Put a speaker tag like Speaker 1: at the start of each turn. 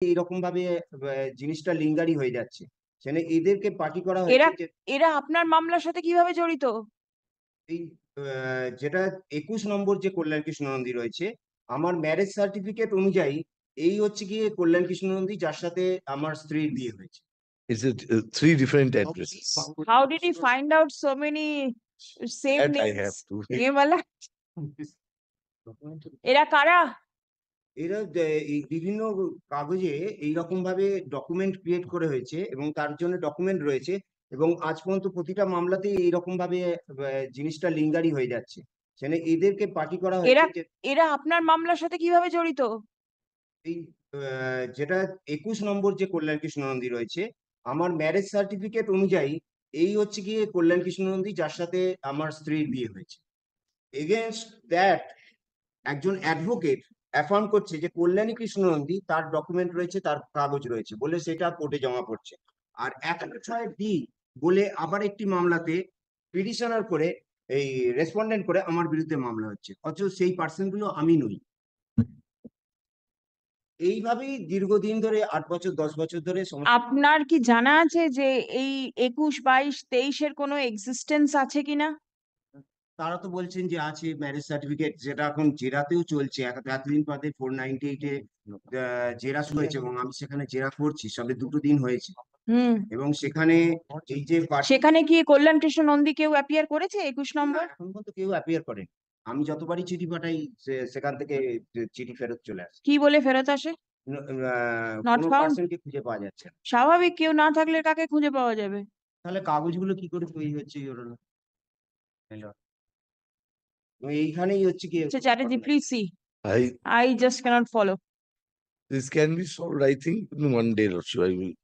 Speaker 1: এইরকম ভাবে জিনিসটা লিঙ্গারি হয়ে যাচ্ছে। সেখানে এদেরকে পার্টি করা
Speaker 2: এরা
Speaker 1: হয়েছে যে
Speaker 2: এরা আপনার মামলার সাথে কিভাবে জড়িত?
Speaker 1: এই যেটা ২১ নম্বর যে কল্যাণ কৃষ্ণ নন্দী রয়েছে, আমার ম্যারেজ সার্টিফিকেট অনুযায়ী এই হচ্ছে গিয়ে কল্যাণ কৃষ্ণ নন্দী যার সাথে আমার স্ত্রীর বিয়ে হয়েছে।
Speaker 3: Is it three different addresses?
Speaker 2: How did he find out so many same
Speaker 3: That I
Speaker 2: names?
Speaker 3: have to.
Speaker 2: ये वाला এরা কারা?
Speaker 1: এরা এই বিভিন্ন কাগজে এইরকম ভাবে ডকুমেন্ট ক্রিয়েট করে হয়েছে এবং তার জন্য ডকুমেন্ট রয়েছে এবং আজ পর্যন্ত প্রতিটা মামলাতেই এইরকম ভাবে জিনিসটা লিঙ্গারি হয়ে যাচ্ছে। সেখানে এদেরকে পার্টি করা
Speaker 2: এরা
Speaker 1: হয়েছে যে
Speaker 2: এরা আপনার মামলার সাথে কিভাবে জড়িত?
Speaker 1: এই যেটা ২১ নম্বর যে কল্যাণ কৃষ্ণ নন্দী রয়েছে, আমার ম্যারেজ সার্টিফিকেট অনুযায়ী এই হচ্ছে গিয়ে কল্যাণ কৃষ্ণ নন্দী যার সাথে আমার স্ত্রীর বিয়ে হয়েছে। এগেনস্ট দ্যাট একজন অ্যাডভোকেট অ্যাফার্ম করছে যে কল্যাণী কৃষ্ণ নন্দী তার ডকুমেন্ট রয়েছে, তার কাগজ রয়েছে বলে সেটা কোর্টে জমা পড়ছে। আর ১৬ বলে আবার একটি মামলাতে পিটিশনার করে এই রেসপন্ডেন্ট করে আমার বিরুদ্ধে মামলা হচ্ছে, অথচ সেই পার্সন গুলো আমি নই। এইভাবেই দীর্ঘদিন ধরে ৮ বছর ১০ বছর ধরে
Speaker 2: আপনার কি জানা আছে যে এই ২১, ২২, ২৩ এর কোনো এক্সিস্টেন্স আছে কিনা?
Speaker 1: তারা তো বলছেন যে আছে ম্যারেজ সার্টিফিকেট, যেটা এখন জেরাতেও চলছে। এতদিন বাদে 498 জেরা শুরু হয়েছে এবং আমি সেখানে জেরা করছি, সবে 2 দিন হয়েছে।
Speaker 2: হুম।
Speaker 1: এবং সেখানে এই যে
Speaker 2: সেখানে কি কল্যাণ কৃষ্ণ নন্দী কেউ অ্যাপিয়ার করেছে ২১ নম্বর?
Speaker 1: এখন পর্যন্ত কেউ অ্যাপিয়ার করেন। আমি যতবারই চিঠি পাঠাই সেখান থেকে চিঠি ফেরত চলে আসে।
Speaker 2: কি বলে ফেরত আসে? নট
Speaker 1: কোনো
Speaker 2: ফাউন্ড।
Speaker 1: পার্সনকে খুঁজে পাওয়া যাচ্ছে না।
Speaker 2: স্বাভাবিক, কেউ না থাকলে কাকে খুঁজে পাওয়া যাবে?
Speaker 1: তাহলে কাগজগুলো কি করে তৈরি হচ্ছে ইওর হলো? এইখানেই হচ্ছে কি
Speaker 2: Mr. Chatterjee, please see.
Speaker 3: I
Speaker 2: I just cannot follow.
Speaker 3: This can be solved, I think, in 1 day or so. I will